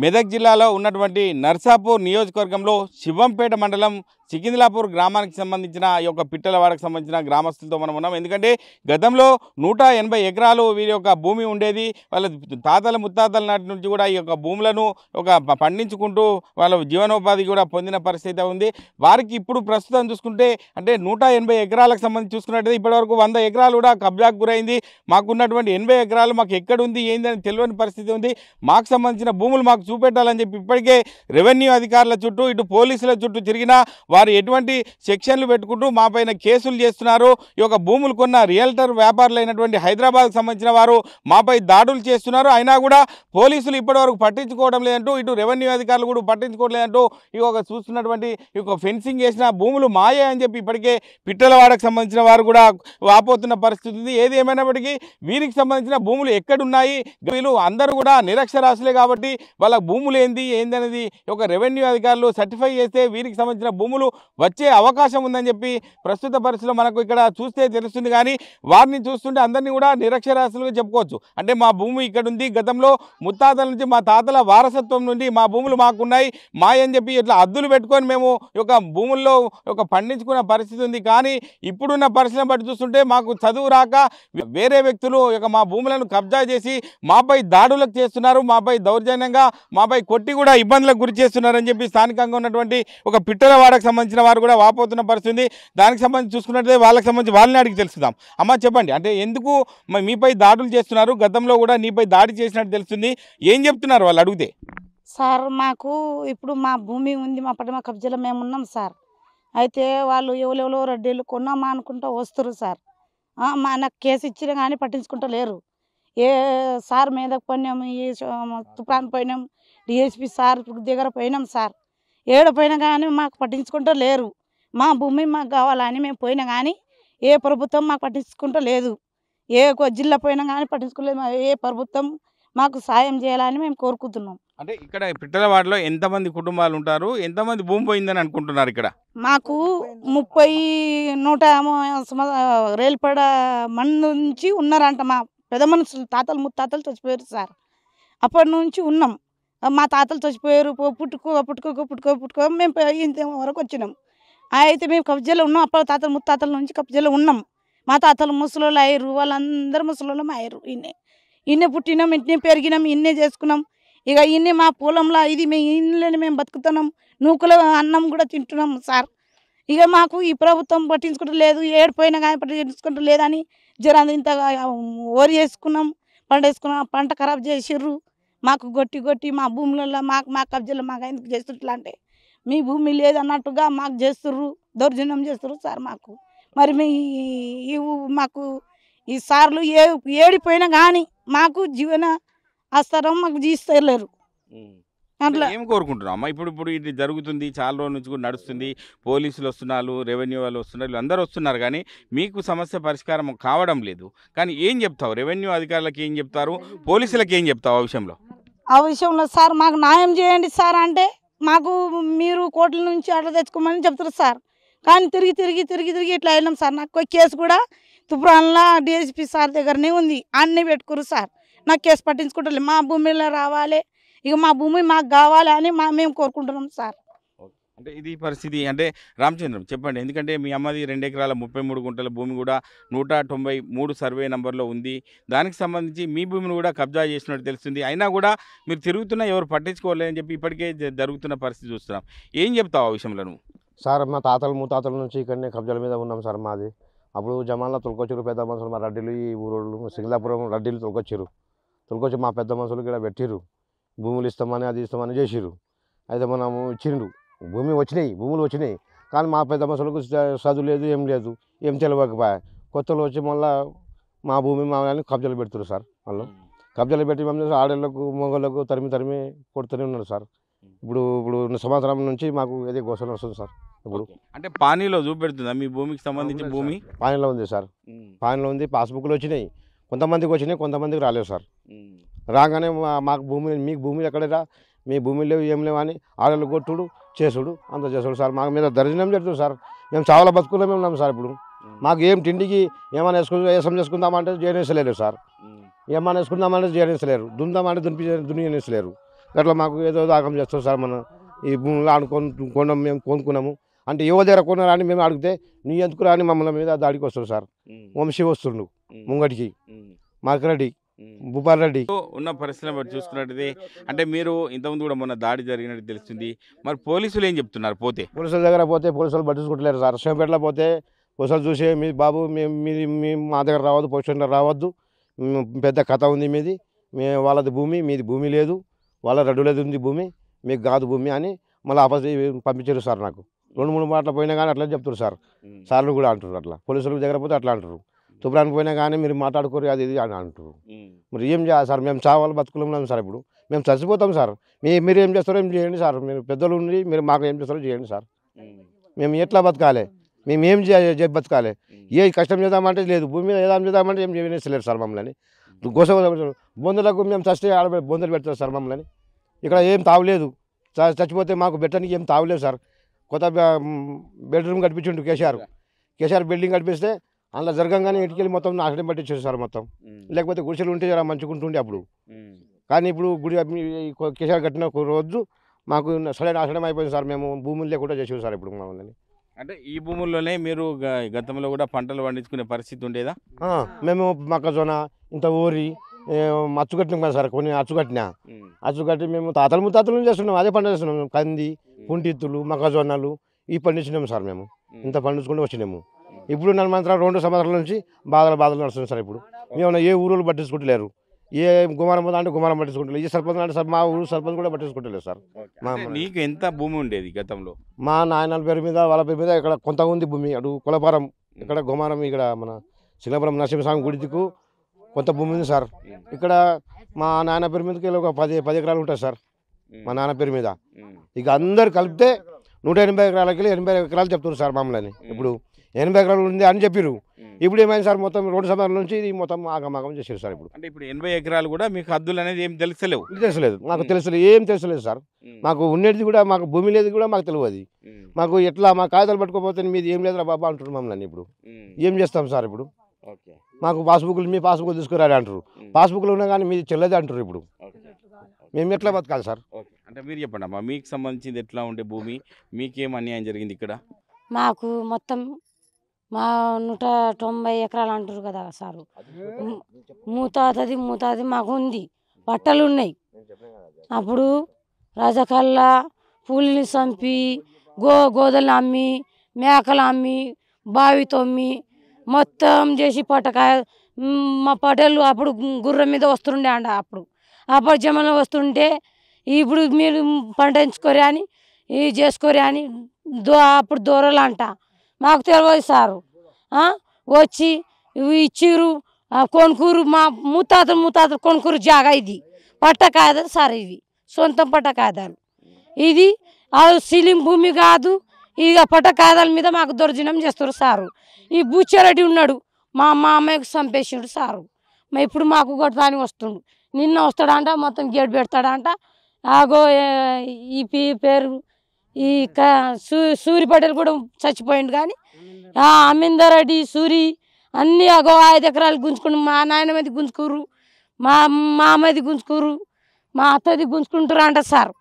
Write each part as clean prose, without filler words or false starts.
మెదక్ జిల్లాలో ఉన్నటువంటి నర్సాపూర్ నియోజకవర్గంలో శివంపేట మండలం సికింద్లాపూర్ గ్రామానికి సంబంధించిన ఈ యొక్క పిట్టలవాడకు సంబంధించిన గ్రామస్తులతో మనం ఉన్నాం. ఎందుకంటే గతంలో 180 ఎకరాలు వీరి యొక్క భూమి ఉండేది. వాళ్ళ తాతల ముత్తాతల నాటి నుంచి కూడా ఈ యొక్క భూములను పండించుకుంటూ వాళ్ళ జీవనోపాధి కూడా పొందిన పరిస్థితి ఉంది. వారికి ఇప్పుడు ప్రస్తుతం చూసుకుంటే అంటే 180 ఎకరాలకు సంబంధించి చూసుకున్నట్టయితే ఇప్పటివరకు 100 ఎకరాలు కూడా కబ్జాకు గురైంది. మాకున్నటువంటి 80 ఎకరాలు మాకు ఎక్కడుంది ఏందని తెలియని పరిస్థితి ఉంది. మాకు సంబంధించిన భూములు మాకు చూపెట్టాలని చెప్పి ఇప్పటికే రెవెన్యూ అధికారుల చుట్టూ ఇటు పోలీసుల చుట్టూ తిరిగినా వారు ఎటువంటి సెక్షన్లు పెట్టుకుంటూ మా పైన కేసులు చేస్తున్నారు. ఈ యొక్క భూములు కొన్న రియల్టర్ వ్యాపారులు అయినటువంటి హైదరాబాద్కు సంబంధించిన వారు మాపై దాడులు చేస్తున్నారు. అయినా కూడా పోలీసులు ఇప్పటివరకు పట్టించుకోవడం లేదంటూ ఇటు రెవెన్యూ అధికారులు కూడా పట్టించుకోవడం లేదంటూ ఈ యొక్క చూస్తున్నటువంటి ఈ యొక్క ఫెన్సింగ్ చేసిన భూములు మాయే అని చెప్పి ఇప్పటికే పిట్టలవాడకు సంబంధించిన వారు కూడా వాపోతున్న పరిస్థితి ఉంది. ఏది ఏమైనప్పటికీ వీరికి సంబంధించిన భూములు ఎక్కడున్నాయి, వీళ్ళు అందరూ కూడా నిరక్షరాస్యులే కాబట్టి వాళ్ళ భూములు ఏందనేది ఒక రెవెన్యూ అధికారులు సర్టిఫై చేస్తే వీరికి సంబంధించిన భూములు వచ్చే అవకాశం ఉందని చెప్పి ప్రస్తుత పరిస్థితిలో మనకు ఇక్కడ చూస్తే తెలుస్తుంది. కానీ వారిని చూస్తుంటే అందరినీ కూడా నిరక్షరాస్యులుగా చెప్పుకోవచ్చు. అంటే మా భూమి ఇక్కడ ఉంది, గతంలో ముత్తాతల నుంచి మా తాతల వారసత్వం నుండి మా భూములు మాకున్నాయి అని చెప్పి ఇట్లా అద్దులు పెట్టుకొని మేము ఒక భూముల్లో పండించుకున్న పరిస్థితి ఉంది. కానీ ఇప్పుడున్న పరిస్థితిని బట్టి చూస్తుంటే మాకు చదువు రాక వేరే వ్యక్తులు మా భూములను కబ్జా చేసి మాపై దాడులకు చేస్తున్నారు, మాపై దౌర్జన్యంగా మాపై కొట్టి కూడా ఇబ్బందులకు గురి చేస్తున్నారని చెప్పి స్థానికంగా ఉన్నటువంటి ఒక పిట్టలవాడకు సంబంధించిన వారు కూడా వాపోతున్న పరిస్థితి. దానికి సంబంధించి చూసుకున్నట్లయితే వాళ్ళకి సంబంధించి వాళ్ళని అడిగి తెలుసుకుందాం. అమ్మ చెప్పండి, అంటే ఎందుకు మీపై దాడులు చేస్తున్నారు? గతంలో కూడా నీపై దాడి చేసినట్టు తెలుస్తుంది, ఏం చెప్తున్నారు వాళ్ళు అడిగితే? సార్ మాకు ఇప్పుడు మా భూమి ఉంది, మా పట్టణ కబ్జాలో మేము ఉన్నాం సార్. అయితే వాళ్ళు ఎవరెవరో రెడ్డిలు కొన్నామా అనుకుంటూ వస్తారు సార్. నాకు కేసు ఇచ్చినా కానీ పట్టించుకుంటూ లేరు. ఏ సార్ మీద పోయినాం, ఏ తుఫాన్ పోయినాం, డిఎస్పి సార్ దగ్గర పోయినాం సార్. ఏడపోయినా కానీ మాకు పట్టించుకుంటూ లేరు. మా భూమి మాకు కావాలని మేము పోయినా కానీ ఏ ప్రభుత్వం మాకు పట్టించుకుంటూ లేదు. ఏ జిల్లా పోయినా కానీ పట్టించుకోలేదు. ఏ ప్రభుత్వం మాకు సాయం చేయాలని మేము కోరుకుంటున్నాం. అంటే ఇక్కడ పిట్టలవాడలో ఎంతమంది కుటుంబాలు ఉంటారు, ఎంతమంది భూమి పోయిందని అనుకుంటున్నారు? ఇక్కడ మాకు 100 రేల్పడ మంది నుంచి ఉన్నారంట. మా పెద్ద మనుషులు తాతలు ముత్తాతలు చచ్చిపోయారు సార్. అప్పటి నుంచి ఉన్నాం. మా తాతలు చచ్చిపోయారు, పుట్టుకో మేము ఇంతవరకు వచ్చినాం. అయితే మేము కబ్జాలో ఉన్నాం. అప్పుడు తాతలు ముత్తాతల నుంచి కబ్జాలో ఉన్నాం. మా తాతలు ముసలోళ్ళు అయ్యారు, వాళ్ళందరూ ముసలోళ్ళు అయ్యారు. ఇన్నే పుట్టినాం, ఇంటినే పెరిగినాం, ఇన్నే చేసుకున్నాం. ఇక ఇన్ని మా పొలంలో ఇది మేము ఇన్లోనే మేము బతుకుతున్నాం. నూకల అన్నం కూడా తింటున్నాం సార్. ఇక మాకు ఈ ప్రభుత్వం పట్టించుకుంటూ లేదు. ఏడిపోయినా కానీ పట్టించుకుంటూ లేదని ఇంతగా ఓరి వేసుకున్నాం, పంట వేసుకున్నాం. పంట ఖరాబ్ చేసిర్రు. మాకు కొట్టి మా భూములలో మా కబ్జాలో మాకు ఎందుకు చేస్తుట్లా అంటే మీ భూమి లేదన్నట్టుగా మాకు చేస్తుర్రు, దౌర్జన్యం చేస్తుర్రు సార్ మాకు. మరి మాకు ఈ సార్లు ఏడిపోయినా కానీ మాకు జీవన ఆస్తారం మాకు జీస్తలేరు. అట్లా ఏం కోరుకుంటున్నాం అమ్మా? ఇప్పుడు ఇది జరుగుతుంది, చాలా రోజుల నుంచి కూడా నడుస్తుంది. పోలీసులు వస్తున్నారు, రెవెన్యూ వాళ్ళు వస్తున్నారు, అందరూ వస్తున్నారు. కానీ మీకు సమస్య పరిష్కారం కావడం లేదు. కానీ ఏం చెప్తావు? రెవెన్యూ అధికారులకు ఏం చెప్తారు, పోలీసులకు ఏం చెప్తావు ఆ విషయంలో? సార్ మాకు న్యాయం చేయండి సార్ అంటే మాకు మీరు కోర్టుల నుంచి అట్లా తెచ్చుకోమని చెప్తారు సార్. కానీ తిరిగి ఇట్లా వెళ్ళాం సార్. నాకు కేసు కూడా తుఫాన్లో డిఎస్పి సార్ దగ్గరనే ఉంది, అన్నీ పెట్టుకురు సార్. నాకు కేసు పట్టించుకుంటారు. మా భూమిలో రావాలి, ఇక మా భూమి మాకు కావాలి అని మేము కోరుకుంటున్నాం సార్. అంటే ఇది పరిస్థితి. అంటే రామచంద్రం చెప్పండి, ఎందుకంటే మీ అమ్మది 2 ఎకరాల 33 గుంటల భూమి కూడా 193 సర్వే నంబర్లో ఉంది. దానికి సంబంధించి మీ భూమిని కూడా కబ్జా చేసినట్టు తెలుస్తుంది. అయినా కూడా మీరు తిరుగుతున్నా ఎవరు పట్టించుకోలేదని చెప్పి ఇప్పటికే జరుగుతున్న పరిస్థితి చూస్తున్నాం. ఏం చెప్తావు ఆ విషయంలో నువ్వు? సార్ మా తాతలు ముత్తాతల నుంచి ఇక్కడనే కబ్జాల మీద ఉన్నాం సార్. మాది అప్పుడు జమాన్లో తొలకొచ్చారు పెద్ద మనుషులు, మా రెడ్డిలు, ఈ ఊరోళ్ళు సికింద్లాపురం రెడ్డిలు తొలకొచ్చి మా పెద్ద మనుషులు ఇక్కడ పెట్టిర్రు. భూములు ఇస్తామని అది ఇస్తామని చేసిర్రు. అయితే మనం ఇచ్చిండు, భూములు వచ్చినాయి. కానీ మా పెద్ద మనుషులకు చదువు లేదు, ఏం తెలియకపోయా. కొత్తలు వచ్చి మళ్ళీ మా భూమి మా కబ్జాలు పెడుతున్నారు సార్. వాళ్ళు కబ్జాలు పెట్టి మేము ఆడళ్ళకు మొగళ్ళకు తరిమి కొడుతూనే ఉన్నారు సార్. ఇప్పుడు సంవత్సరం నుంచి మాకు ఏదో ఘోషణ వస్తుంది సార్. ఇప్పుడు అంటే పానీలో చూపెడుతుందా మీ భూమికి సంబంధించి? భూమి పానీలో ఉంది సార్, పానీలో ఉంది. పాస్బుక్లు వచ్చినాయి, కొంతమందికి వచ్చినాయి, కొంతమందికి రాలేవు సార్. రాగానే మాకు మీకు భూమి ఎక్కడరా, మీ భూమి లేవు ఏం లేవు అని ఆడలు కొట్టుడు చేసుడు అంత చేసుడు సార్. మాకు మీద దర్శనం జరుగుతుంది సార్. మేము చాలా బతుకులమే ఉన్నాం సార్. ఇప్పుడు మాకు ఏం తిండికి ఏమైనా చేసుకుందామంటే చేయనిస్తలేరు సార్. ఏమైనా వేసుకుందామంటే చేయనిస్తలేరు, దున్దామంటే దున్నిస్తలేరు. అట్లా మాకు ఏదో దాకం చేస్తాం సార్. మనం ఈ భూములు కొన్నాం, మేము కొనుక్కున్నాము అంటే ఎవరి దగ్గర కొన్నారా అని మేము అడిగితే నీ ఎందుకు రాని మమ్మల్ని మీద దాడికి వస్తాడు సార్. వంశీ వస్తుండు ముంగటికి, మార్కరెడ్డి, భూపాల్ రెడ్డి. ఉన్న పరిస్థితిని బట్టి చూసుకున్నట్టయితే అంటే మీరు ఇంతకుముందు కూడా మొన్న దాడి జరిగినట్టు తెలుస్తుంది. మరి పోలీసులు ఏం చెప్తున్నారు? పోతే పోలీసుల దగ్గర పోతే పోలీసులు పట్టించుకుంటలేరు సార్. సోంపేటలో పోతే పోలీసులు చూసి మీ బాబు మీ మా దగ్గర రావద్దు, పొజిషన్లో రావద్దు, పెద్ద కథ ఉంది మీది, వాళ్ళది భూమి, మీది భూమి లేదు, వాళ్ళ రెడ్డులేదు ఉంది భూమి, మీకు కాదు భూమి అని మళ్ళీ పంపించారు సార్. నాకు 2-3 మాటలు పోయినా కానీ అట్లా చెప్తారు సార్. సార్లు కూడా అంటారు అట్లా. పోలీసుల దగ్గర పోతే అట్లా అంటారు. తుబ్రానికి పోయినా కానీ మీరు మాట్లాడుకోరు అది ఇది అని అంటారు. మరి ఏం చేయాలి సార్? మేము చావాలి బతుకులేం సార్. ఇప్పుడు మేము చచ్చిపోతాం సార్. మీరు ఏం చేస్తారో ఏం చేయండి సార్. మీరు పెద్దలు ఉండి మీరు మాకు ఏం చేస్తారో చేయండి సార్. మేము ఎట్లా బతకాలి? మేము ఏం బతకాలి? ఏ కష్టం చేద్దామంటే లేదు, భూమి మీద ఏదాం చేద్దామంటే ఏం చేయలేదు సార్. మమ్మల్ని గోస బొందులకు మేము చస్తే ఆడ బొందలు పెడతారు సార్ మమ్మల్ని. ఇక్కడ ఏం తావులేదు, చచ్చిపోతే మాకు పెట్టడానికి ఏం తావులేదు సార్. కొత్త బెడ్రూమ్ కట్టించుండు కేసీఆర్ బిల్డింగ్ కట్టిస్తే అందులో జరగంగానే ఇంటికి మొత్తం నాశనం పట్టించారు సార్ మొత్తం. లేకపోతే గుడిసెలు ఉంటే జర మంచుకుంటుండే అప్పుడు. కానీ ఇప్పుడు కేసీఆర్ కట్టిన రోజు మాకు సరే నాశనం అయిపోయింది సార్. మేము భూములు లేకుండా చేసాం సార్ ఇప్పుడు మమ్మల్ని. అంటే ఈ భూముల్లోనే మీరు గతంలో కూడా పంటలు పండించుకునే పరిస్థితి ఉండేదా? మేము మొక్కజొన్న, ఇంత ఊరి అచ్చు కట్టినాం కదా సార్. కొన్ని అచ్చు కట్టి మేము తాతలు ముత్తాతలు చేస్తున్నాం. అదే పంట చేస్తున్నాం. కంది, పుంటిత్తులు, మొక్కజొన్నలు ఇవి పండించినాము సార్. మేము ఇంత పండించుకుంటూ వచ్చినాము. ఇప్పుడు 2 సంవత్సరాల నుంచి బాధలు నడుస్తుంది సార్. ఇప్పుడు మేము ఏ ఊరు పట్టించుకుంటలేరు, ఏ గుమారం అంటే గుమారం పట్టించుకుంటలేదు, ఈ సర్పంచ్ అంటే మా ఊరు సర్పంచ్ కూడా పట్టించుకుంటలేదు సార్. నీకు ఎంత భూమి ఉండేది గతంలో? మా నాయనల పేరు మీద, వాళ్ళ పేరు మీద ఇక్కడ కొంత ఉంది భూమి. అటు కులపారం, ఇక్కడ గుమారం, ఇక్కడ మన శిలాపురం నరసింహస్వామి గుడికు కొంత భూమి ఉంది సార్. ఇక్కడ మా నాయన పేరు మీదకి ఒక 10 ఎకరాలు ఉంటాయి సార్ మా నాన్న పేరు మీద. ఇక అందరు కలిపితే 180 ఎకరాలకి 80 ఎకరాలు చెప్తున్నారు సార్ మమ్మల్ని. ఇప్పుడు 80 ఎకరాలు ఉంది అని చెప్పారు. ఇప్పుడు ఏమైంది సార్? మొత్తం 2 సంవత్సరాల నుంచి ఇది మొత్తం ఆగమాగం చేశారు సార్. ఇప్పుడు అంటే ఇప్పుడు 80 ఎకరాలు కూడా మీకు హద్దులు అనేది ఏం తెలుసలేవు? తెలుసలేదు, మాకు తెలుసలేదు, ఏం తెలుసలేదు సార్. మాకు ఉండేది కూడా, మాకు భూమి లేదు కూడా మాకు తెలియదు. మాకు ఎట్లా మా కాగితాలు పట్టుకోపోతే మీది ఏం లేదురా బాబా అంటారు మమ్మల్ని. ఇప్పుడు ఏం చేస్తాం సార్? ఇప్పుడు మాకు పాస్బుక్లు, మీ పాస్బుక్ తీసుకురాలి అంటారు. పాస్బుక్లు ఉన్నా కానీ మీది చెల్లదు అంటారు. ఇప్పుడు మేము ఎట్లా బతకాలి సార్? అంటే మీరు చెప్పండి అమ్మా, మీకు సంబంధించింది ఎట్లా ఉండే భూమి, మీకేం అన్యాయం జరిగింది ఇక్కడ? మాకు మొత్తం మా 190 ఎకరాలు అంటారు కదా సారు. మూతాది మాకు ఉంది, పట్టలు ఉన్నాయి. అప్పుడు రజకల్లా పూలని చంపి గోదలు అమ్మి, మేకలు అమ్మి, బావి తొమ్మి మొత్తం చేసి పట్టకాయ మా పటేళ్ళు అప్పుడు గుర్రం మీద వస్తుండే అంట. అప్పుడు జమలో వస్తుంటే ఇప్పుడు మీరు పండించుకోరే అని ఇవి చేసుకోరే అని అప్పుడు దూరలు అంట. మాకు తెలియదు సారు. వచ్చి ఇవి ఇచ్చిరు కొనుకూరు. మా ముత్తాతలు కొనుకూరు జాగా ఇది పట్ట కాయదాలు సార్. ఇవి సొంతం పట్ట కాయదాలు. ఇది సీలింగ్ భూమి కాదు. ఇక పట్ట కాయదాల మీద మాకు దొర్జనం చేస్తారు సారు. ఈ బుచ్చారెడ్డి ఉన్నాడు, మా అమ్మాయికి చంపేసిండు సారు. ఇప్పుడు మాకు కొట్టడానికి వస్తుండు. నిన్న వస్తాడంట, మొత్తం గేట్ పెడతాడంట. ఆగో ఈ పేరు ఈ సూరి పటేల్ కూడా చచ్చిపోయిండు. కానీ అమీందర్ రెడ్డి, సూరి అన్నీ ఆగో 5 ఎకరాలు గుంజుకుంటు. మా నాయన మీద గుంజుకోరు, మా అమ్మది గుంజుకోరు, మా అత్తది గుంజుకుంటారు అంట సార్.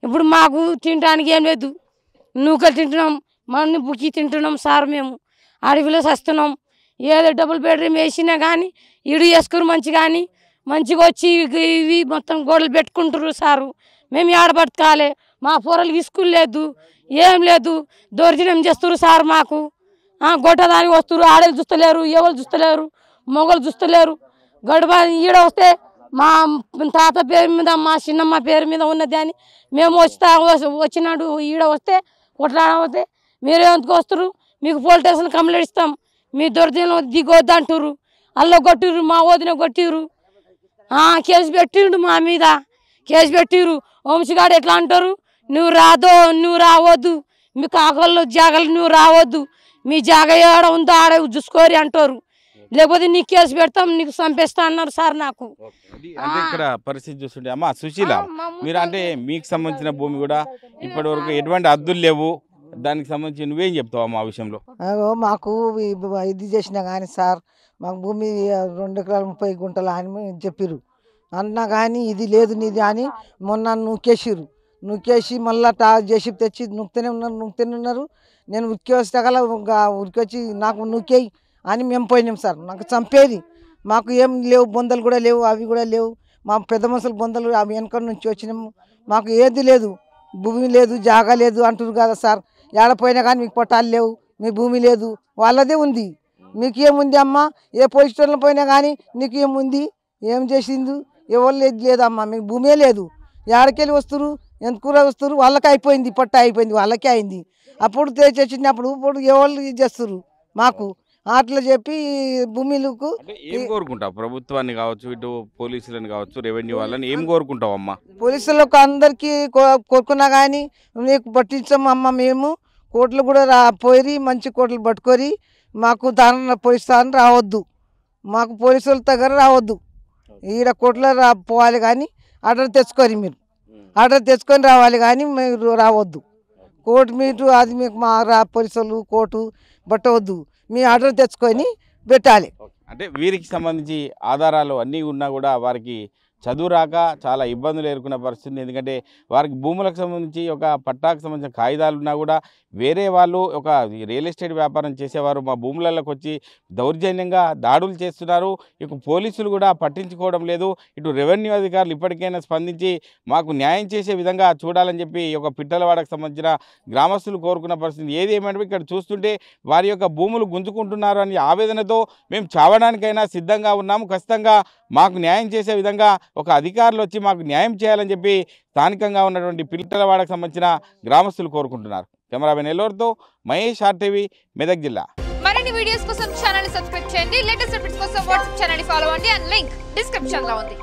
ఇప్పుడు మాకు తినడానికి ఏం లేదు. నూకలు తింటున్నాం, మన్ని బుక్కి తింటున్నాం సార్. మేము అడవిలో వస్తున్నాం. ఏదో డబుల్ బెడ్రూమ్ వేసినా కానీ ఇడు వేసుకోరు మంచి. కానీ మంచిగా వచ్చి ఇవి మొత్తం గోడలు పెట్టుకుంటారు సారు. మేము ఏడ బతకాలి? మా పొరలు స్కూల్ లేదు, ఏం లేదు, దౌర్జన్యం చేస్తారు సార్. మాకు గొట్టదానికి వస్తారు. ఆడలు చూస్తలేరు, ఎవరు చూస్తలేరు, మొగలు చూస్తలేరు. గడప ఈడ వస్తే మా తాత పేరు మీద, మా చిన్నమ్మ పేరు మీద ఉన్నది అని మేము వచ్చినాడు. ఈడ వస్తే కొట్లాడకపోతే మీరు ఎందుకు వస్తారు? మీకు పోలీస్ స్టేషన్ కంప్లైంట్ ఇస్తాం, మీ దొరికిన దిగొద్దు అంటారు. అల్లో కొట్టిర్రు, మా వదిన కొట్టిర్రు, కేసు పెట్టిండు మా మీద, కేసు పెట్టిర్రు. వంశీగాడు ఎట్లా అంటారు? నువ్వు రావద్దు, మీ కాకల్లో జాగలు నువ్వు రావద్దు, మీ జాగ ఏడ ఉందో ఆడ చూసుకోరి అంటారు. లేకపోతే నీకు కేసు పెడతాం, నీకు చంపేస్తా అన్నారు సార్. నాకు అంటే ఇక్కడ పరిస్థితి చూస్తుంటే అమ్మా సుశీల, మీరు అంటే మీకు సంబంధించిన భూమి కూడా ఇప్పటి వరకు ఎటువంటి హద్దులు లేవు, దానికి సంబంధించి నువ్వేం చెప్తావు మా విషయంలో? మాకు ఇది చేసినా కానీ సార్, మాకు భూమి 2 ఎకరాలు 30 గుంటలు అని చెప్పిర్రు. అన్నా కానీ ఇది లేదు నీది అని మొన్న నూకేసి మళ్ళీ చేసి తెచ్చి నూకుతూనే ఉన్నారు. నేను ఉరికి వస్తే గల ఉరికి వచ్చి నాకు నూకేయి అని మేము పోయినాం సార్. నాకు చంపేది, మాకు ఏం లేవు, బొందలు కూడా లేవు, అవి కూడా లేవు. మా పెద్ద మనుషులు బొందలు అవి వెనక నుంచి వచ్చినాము. మాకు ఏది లేదు, భూమి లేదు, జాగా లేదు అంటారు కదా సార్. ఏడపోయినా కానీ మీకు పట్టాలు లేవు, మీ భూమి లేదు, వాళ్ళదే ఉంది. మీకు ఏముంది అమ్మ? ఏ పోలీస్ స్టేషన్లో పోయినా కానీ నీకు ఏముంది, ఏం చేసింది, ఎవరు లేదమ్మా, మీకు భూమే లేదు. ఏడకెళ్ళి వస్తారు, ఎందుకు వస్తారు, వాళ్ళకే అయిపోయింది, పట్ట అయిపోయింది, వాళ్ళకే అయింది. అప్పుడు తెచ్చినప్పుడు ఇప్పుడు ఎవరు చేస్తారు మాకు అట్లా చెప్పి భూమిలకు. ఏం కోరుకుంటావు ప్రభుత్వాన్ని కావచ్చు, ఇటు పోలీసులను కావచ్చు, రెవెన్యూ వాళ్ళని ఏం కోరుకుంటావు అమ్మ? పోలీసులకు అందరికీ కోరుకున్నా కానీ నీకు పట్టించాము అమ్మ. మేము కోట్లు కూడా పోయి మంచి కోట్లు పట్టుకొని మాకు దాని పోలీసు రావద్దు, మాకు పోలీసుల దగ్గర రావద్దు. ఈడ కోట్లో పోవాలి కానీ ఆర్డర్ తెచ్చుకొని మీరు ఆర్డర్ తెచ్చుకొని రావాలి కానీ మీరు రావద్దు. కోర్టు మీరు అది మీకు మా పోలీసులు కోర్టు పట్టవద్దు, మీ ఆర్డర్ తెచ్చుకొని పెట్టాలి. అంటే వీరికి సంబంధించి ఆధారాలు అన్నీ ఉన్నా కూడా వారికి చదువు రాక చాలా ఇబ్బందులు ఎదుర్కొన్న పరిస్థితి. ఎందుకంటే వారికి భూములకు సంబంధించి ఒక పట్టాకు సంబంధించిన కాగితాలు ఉన్నా కూడా వేరే వాళ్ళు ఒక రియల్ ఎస్టేట్ వ్యాపారం చేసేవారు మా భూములలోకి వచ్చి దౌర్జన్యంగా దాడులు చేస్తున్నారు. ఇక పోలీసులు కూడా పట్టించుకోవడం లేదు. ఇటు రెవెన్యూ అధికారులు ఇప్పటికైనా స్పందించి మాకు న్యాయం చేసే విధంగా చూడాలని చెప్పి ఒక పిట్టలవాడకు సంబంధించిన గ్రామస్తులు కోరుకున్న పరిస్థితి. ఏది ఏమంటే ఇక్కడ చూస్తుంటే వారి యొక్క భూములు గుంజుకుంటున్నారు అని ఆవేదనతో మేము చావడానికైనా సిద్ధంగా ఉన్నాము, ఖచ్చితంగా మాకు న్యాయం చేసే విధంగా ఒక అధికారులు వచ్చి మాకు న్యాయం చేయాలని చెప్పి స్థానికంగా ఉన్నటువంటి పిట్టలవాడకు సంబంధించిన గ్రామస్తులు కోరుకుంటున్నారు. కెమెరామెన్ ఎల్లోర్తో మహేష్, RTV, మెదక్ జిల్లా. మరిన్ని వీడియోస్ కోసం ఛానల్ సబ్స్క్రైబ్ చేయండి. లేటెస్ట్ అప్డేట్స్ కోసం వాట్సాప్ ఛానల్ ఫాలో అవ్వండి. అండ్ లింక్ డిస్క్రిప్షన్ లో ఉంది.